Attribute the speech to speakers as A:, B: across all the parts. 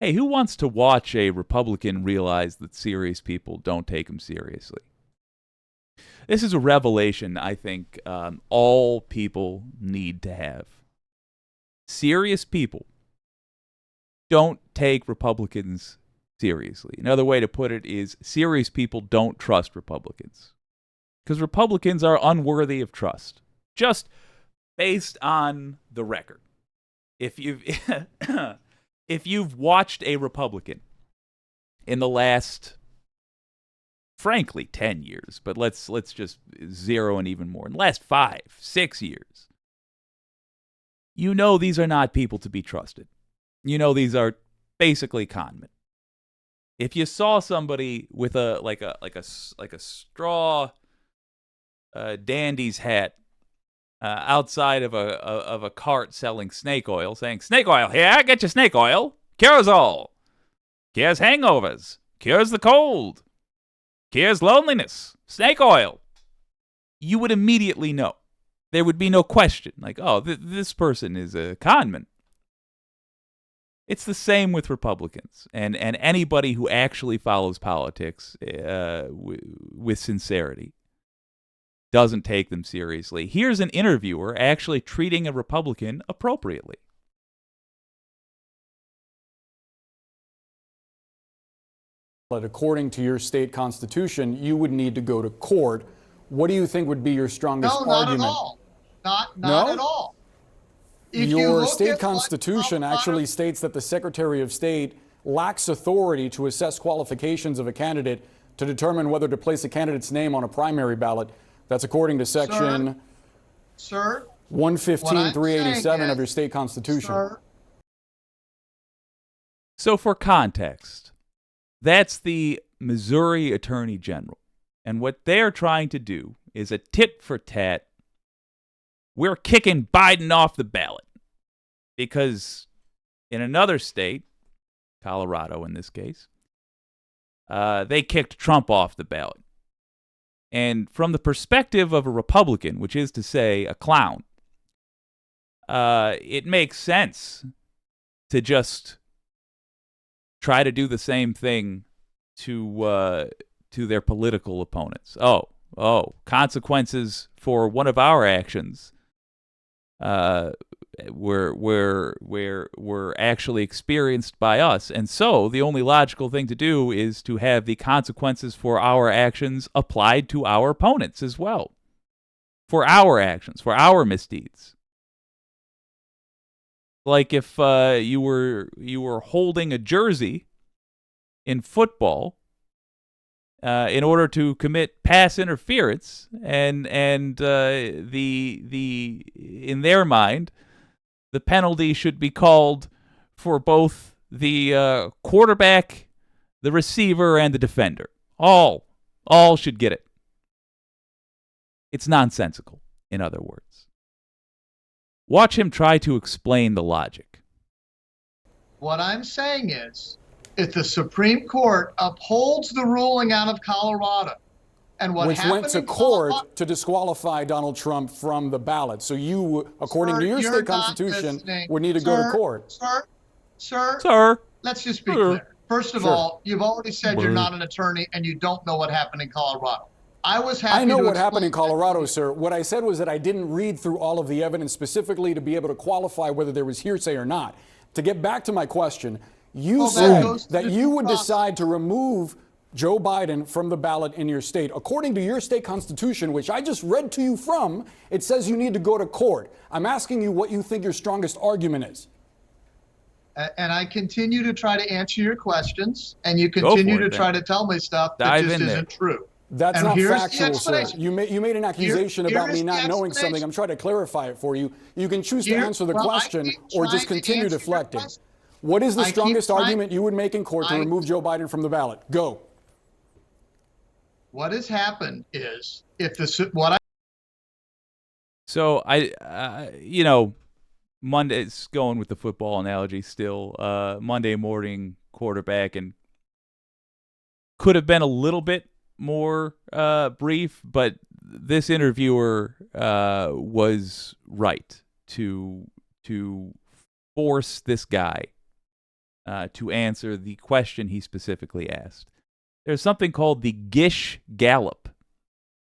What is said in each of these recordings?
A: Hey, who wants to watch a Republican realize that serious people don't take him seriously? This is a revelation I think all people need to have. Serious people don't take Republicans seriously. Another way to put it is serious people don't trust Republicans. Because Republicans are unworthy of trust, just based on the record. If you've if you've watched a Republican in the last, frankly, 10 years, but let's just zero in even more, in the last 5, 6 years, you know these are not people to be trusted. You know these are basically conmen. If you saw somebody with a straw dandy's hat outside of a cart selling snake oil, saying, "Snake oil here, get your snake oil. Cures all. Cures hangovers. Cures the cold. Cures loneliness. Snake oil." You would immediately know. There would be no question. Like, oh, this person is a conman. It's the same with Republicans and anybody who actually follows politics with sincerity doesn't take them seriously. Here's an interviewer actually treating a Republican appropriately.
B: But according to your state constitution, you would need to go to court. What do you think would be your strongest argument?
C: No, not at all. Not at all.
B: Your state constitution actually states that the Secretary of State lacks authority to assess qualifications of a candidate to determine whether to place a candidate's name on a primary ballot. That's according to section 115.387 of your state constitution.
C: Sir.
A: So for context, that's the Missouri Attorney General. And what they're trying to do is a tit for tat. We're kicking Biden off the ballot because in another state, Colorado in this case, they kicked Trump off the ballot. And from the perspective of a Republican, which is to say a clown, it makes sense to just try to do the same thing to their political opponents. Oh, consequences for one of our actions were actually experienced by us. And so the only logical thing to do is to have the consequences for our actions applied to our opponents as well. For our actions, for our misdeeds. Like if you were holding a jersey in football in order to commit pass interference, and the in their mind, the penalty should be called for both the quarterback, the receiver, and the defender. All should get it. It's nonsensical, in other words. Watch him try to explain the logic.
C: What I'm saying is, if the Supreme Court upholds the ruling out of Colorado, and what
B: which went to court to disqualify Donald Trump from the ballot. So you, according to your state constitution, would need to go to court.
C: Sir, let's just be clear. First of all, you've already said you're not an attorney and you don't know what happened in Colorado.
B: I know what happened in Colorado, sir. What I said was that I didn't read through all of the evidence specifically to be able to qualify whether there was hearsay or not. To get back to my question, you said that you would decide to remove Joe Biden from the ballot in your state. According to your state constitution, which I just read to you from, it says you need to go to court. I'm asking you what you think your strongest argument is.
C: And I continue to try to answer your questions, and you continue to try to tell me stuff that just isn't true.
B: That's not factual, sir. You made an accusation about me not knowing something. I'm trying to clarify it for you. You can choose to answer the question or just continue deflecting. What is the strongest argument you would make in court to remove Joe Biden from the ballot? Go.
C: What has happened is
A: So Monday's going with the football analogy still. Monday morning quarterback, and could have been a little bit more brief, but this interviewer was right to force this guy to answer the question he specifically asked. There's something called the Gish Gallop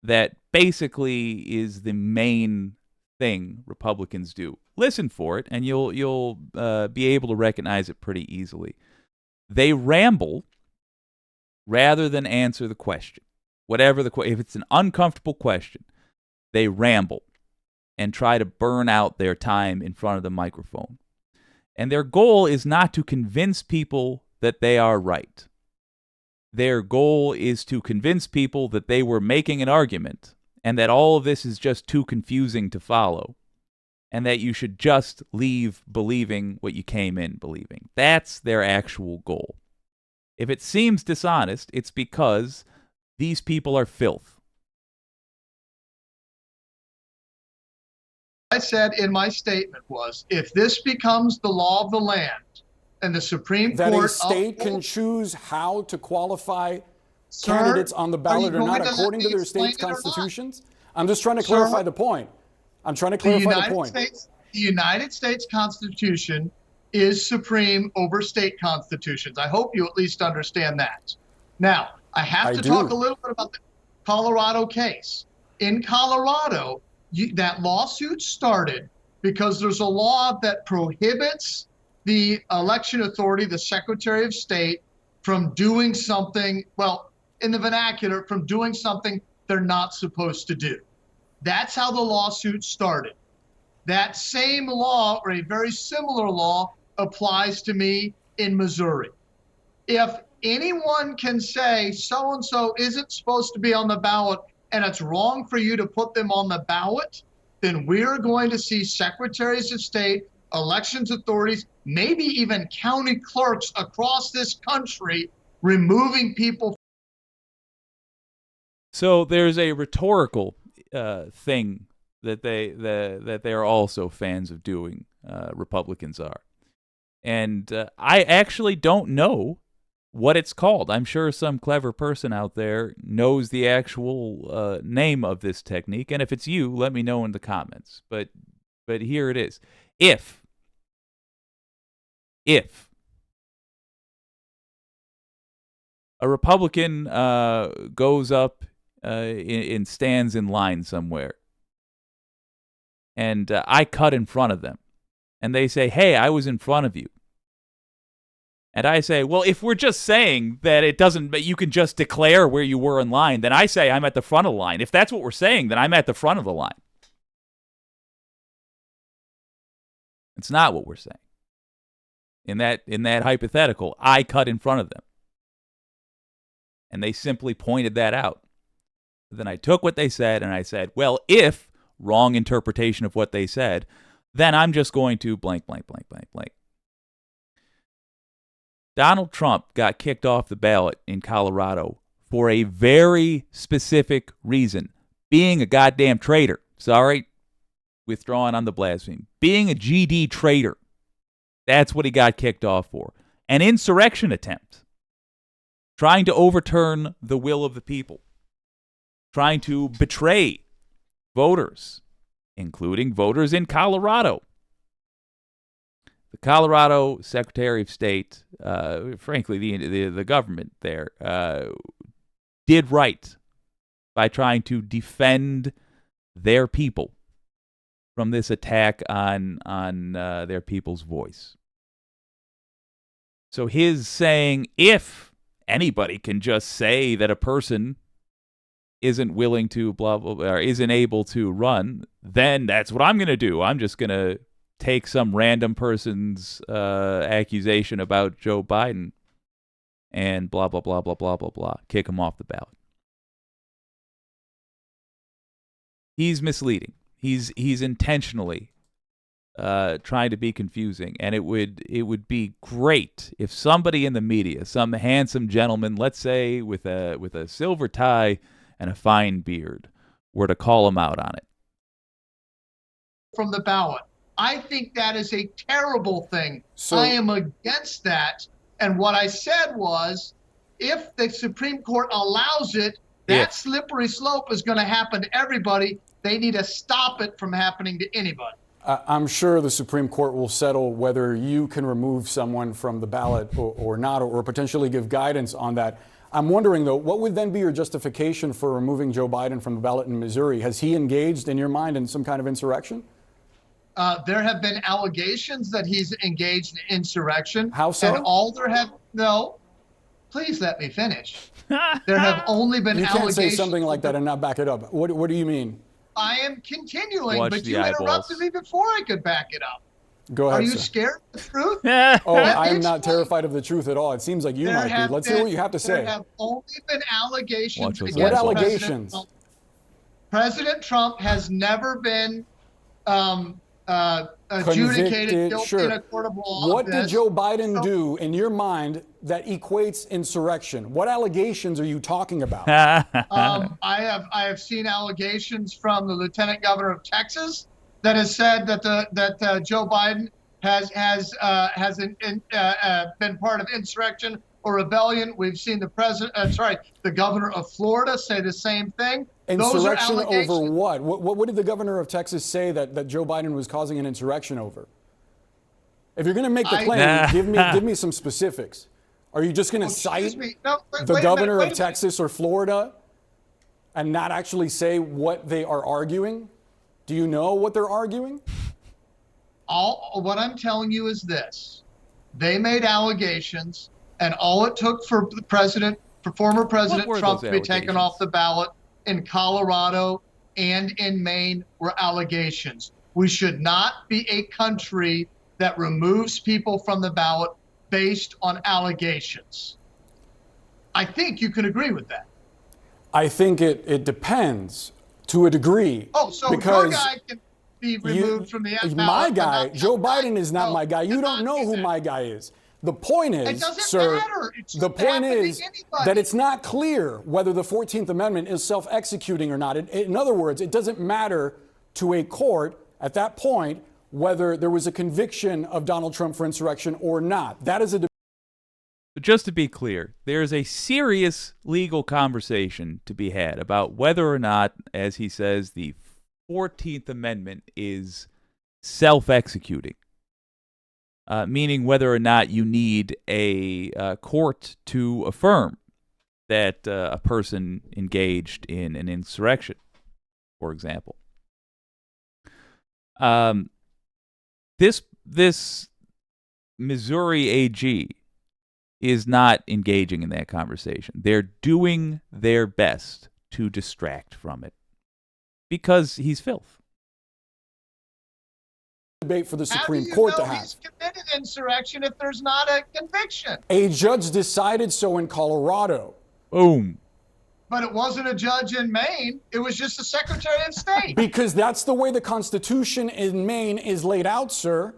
A: that basically is the main thing Republicans do. Listen for it, and you'll be able to recognize it pretty easily. They ramble rather than answer the question. Whatever if it's an uncomfortable question, they ramble and try to burn out their time in front of the microphone. And their goal is not to convince people that they are right. Their goal is to convince people that they were making an argument and that all of this is just too confusing to follow and that you should just leave believing what you came in believing. That's their actual goal. If it seems dishonest, it's because these people are filth.
C: I said in my statement was, if this becomes the law of the land and the Supreme
B: that
C: Court...
B: a state can choose how to qualify candidates on the ballot or not according to their state's constitutions? I'm just trying to clarify the point. I'm trying to clarify the point.
C: The United States Constitution is supreme over state constitutions. I hope you at least understand that. Now, I have to talk a little bit about the Colorado case. In Colorado, that lawsuit started because there's a law that prohibits the election authority, the Secretary of State, from doing something, well, in the vernacular, from doing something they're not supposed to do. That's how the lawsuit started. That same law, or a very similar law, applies to me in Missouri. If anyone can say so-and-so isn't supposed to be on the ballot and it's wrong for you to put them on the ballot, then we're going to see secretaries of state, elections authorities, maybe even county clerks across this country removing people.
A: So there's a rhetorical thing that they're also fans of doing. Republicans are, and I actually don't know what it's called. I'm sure some clever person out there knows the actual name of this technique, and if it's you, let me know in the comments. But here it is. If a Republican goes up and stands in line somewhere, and I cut in front of them, and they say, "Hey, I was in front of you." And I say, well, if we're just saying that it doesn't, but you can just declare where you were in line, then I say I'm at the front of the line. If that's what we're saying, then I'm at the front of the line. It's not what we're saying. In that hypothetical, I cut in front of them. And they simply pointed that out. Then I took what they said and I said, well, if wrong interpretation of what they said, then I'm just going to blank, blank, blank, blank, blank. Donald Trump got kicked off the ballot in Colorado for a very specific reason. Being a goddamn traitor. Sorry. Withdrawing on the blasphemy. Being a GD traitor. That's what he got kicked off for. An insurrection attempt. Trying to overturn the will of the people. Trying to betray voters, including voters in Colorado. The Colorado Secretary of State, frankly, the government there, did right by trying to defend their people from this attack on their people's voice. So his saying, if anybody can just say that a person isn't willing to blah, blah, blah, or isn't able to run, then that's what I'm going to do. I'm just going to take some random person's accusation about Joe Biden and blah, blah, blah, blah, blah, blah, blah. Kick him off the ballot. He's misleading. He's intentionally trying to be confusing, and it would be great if somebody in the media, some handsome gentleman, let's say with a silver tie and a fine beard, were to call him out on it.
C: From the ballot. I think that is a terrible thing. So, I am against that. And what I said was, if the Supreme Court allows it, that slippery slope is going to happen to everybody. They need to stop it from happening to anybody.
B: I'm sure the Supreme Court will settle whether you can remove someone from the ballot or not, or potentially give guidance on that. I'm wondering, though, what would then be your justification for removing Joe Biden from the ballot in Missouri? Has he engaged, in your mind, in some kind of insurrection?
C: There have been allegations that he's engaged in insurrection.
B: How so?
C: And all there have, no, please let me finish. There have only been allegations.
B: You can't say something like that and not back it up. What do you mean?
C: I am continuing,
A: Watch
C: but
A: the
C: you
A: eyeballs.
C: interrupted me before I could back it up.
B: Go ahead,
C: Are you
B: sir.
C: scared of the truth?
B: Oh, I'm not terrified of the truth at all. It seems like you might be. Let's hear what you have to say.
C: There have only been allegations against
B: What allegations?
C: President Trump has never been adjudicated guilty in a court of law.
B: What did Joe Biden do, in your mind, that equates insurrection? What allegations are you talking about?
C: I have seen allegations from the Lieutenant Governor of Texas that has said that Joe Biden has been part of insurrection or rebellion. We've seen the governor of Florida say the same thing.
B: Insurrection over what? What did the governor of Texas say that Joe Biden was causing an insurrection over? If you're going to make the claim, give me some specifics. Are you just going to cite the governor of Texas or Florida and not actually say what they are arguing? Do you know what they're arguing?
C: What I'm telling you is this. They made allegations, and all it took for former President Trump to be taken off the ballot in Colorado and in Maine were allegations. We should not be a country that removes people from the ballot based on allegations. I think you can agree with that.
B: I think it depends to a degree.
C: Oh, so your guy can be removed from the ballot.
B: My guy, Joe Biden is not my guy. You don't know who my guy is. The point is, sir, the point is that it's not clear whether the 14th Amendment is self-executing or not. In other words, it doesn't matter to a court at that point whether there was a conviction of Donald Trump for insurrection or not. That is a debate.
A: But just to be clear, there is a serious legal conversation to be had about whether or not, as he says, the 14th Amendment is self-executing. Meaning whether or not you need a court to affirm that a person engaged in an insurrection, for example. This Missouri AG is not engaging in that conversation. They're doing their best to distract from it because he's filth.
B: Debate for the Supreme Court to have.
C: He's committed insurrection if there's not a conviction?
B: A judge decided so in Colorado.
A: Boom.
C: But it wasn't a judge in Maine. It was just the Secretary of State.
B: Because that's the way the Constitution in Maine is laid out, sir.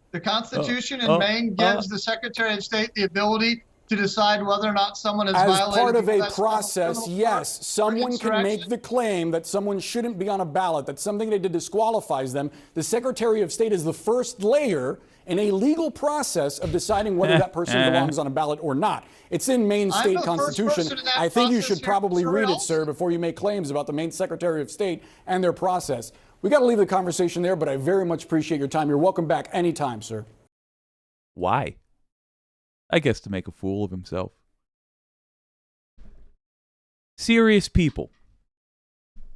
C: The Constitution in Maine gives the Secretary of State the ability to decide whether or not someone has violated.
B: As part of a process, yes, someone can make the claim that someone shouldn't be on a ballot, that something they did disqualifies them. The Secretary of State is the first layer in a legal process of deciding whether that person belongs on a ballot or not. It's in Maine state constitution. I think you should probably read it, sir, before you make claims about the Maine Secretary of State and their process. We got to leave the conversation there, but I very much appreciate your time. You're welcome back anytime, sir.
A: Why? I guess to make a fool of himself. Serious people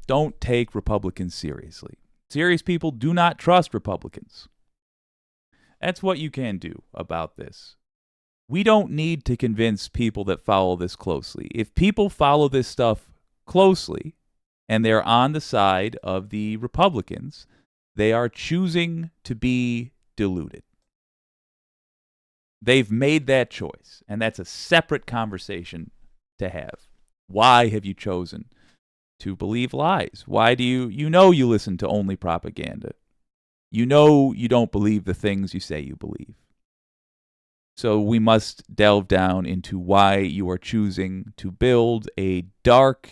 A: don't take Republicans seriously. Serious people do not trust Republicans. That's what you can do about this. We don't need to convince people that follow this closely. If people follow this stuff closely and they're on the side of the Republicans, they are choosing to be deluded. They've made that choice, and that's a separate conversation to have. Why have you chosen to believe lies? Why do you know you listen to only propaganda? You know you don't believe the things you say you believe. So we must delve down into why you are choosing to build a dark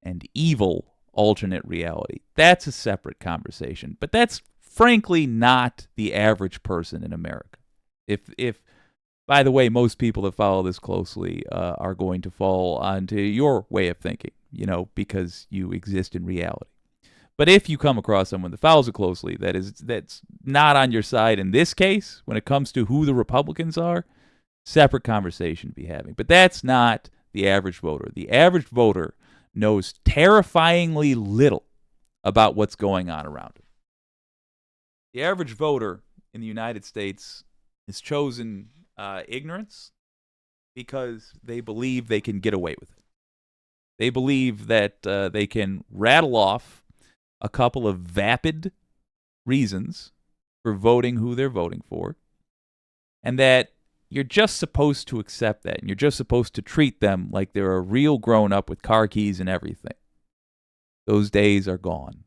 A: and evil alternate reality. That's a separate conversation, but that's frankly not the average person in America. If by the way, most people that follow this closely are going to fall onto your way of thinking, because you exist in reality. But if you come across someone that follows it closely, that's not on your side in this case, when it comes to who the Republicans are, separate conversation to be having. But that's not the average voter. The average voter knows terrifyingly little about what's going on around him. The average voter in the United States has chosen ignorance because they believe they can get away with it. They believe that they can rattle off a couple of vapid reasons for voting who they're voting for, and that you're just supposed to accept that, and you're just supposed to treat them like they're a real grown-up with car keys and everything. Those days are gone.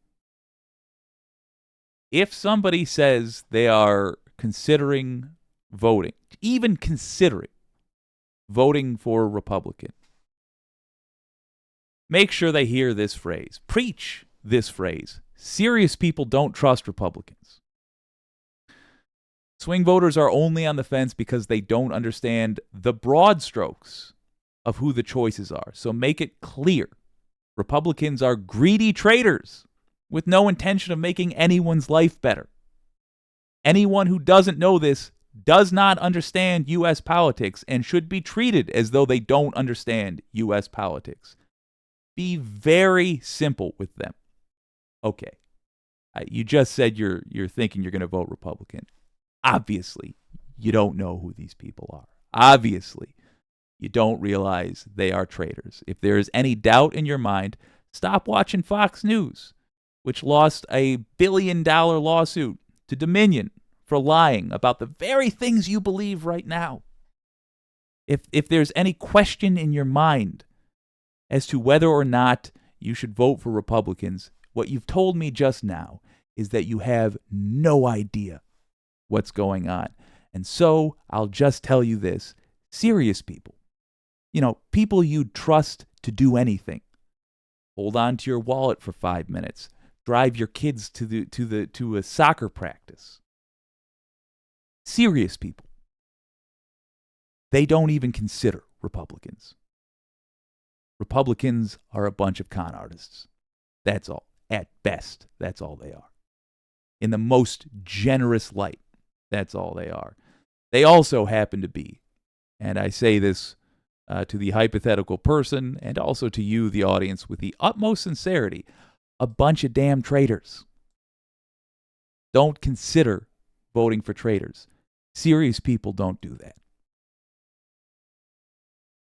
A: If somebody says they are considering voting, even considering voting for a Republican, make sure they hear this phrase. Preach this phrase. Serious people don't trust Republicans. Swing voters are only on the fence because they don't understand the broad strokes of who the choices are. So make it clear. Republicans are greedy traitors with no intention of making anyone's life better. Anyone who doesn't know this does not understand U.S. politics and should be treated as though they don't understand U.S. politics. Be very simple with them. Okay, you just said you're thinking you're going to vote Republican. Obviously, you don't know who these people are. Obviously, you don't realize they are traitors. If there is any doubt in your mind, stop watching Fox News, which lost a $1 billion lawsuit to Dominion for lying about the very things you believe right now. If there's any question in your mind as to whether or not you should vote for Republicans, what you've told me just now is that you have no idea what's going on. And so I'll just tell you this. Serious people, people you'd trust to do anything, hold on to your wallet for 5 minutes, drive your kids to a soccer practice. Serious people, they don't even consider Republicans. Republicans are a bunch of con artists. That's all. At best, that's all they are. In the most generous light, that's all they are. They also happen to be, and I say this to the hypothetical person and also to you, the audience, with the utmost sincerity, a bunch of damn traitors. Don't consider voting for traitors. Serious people don't do that.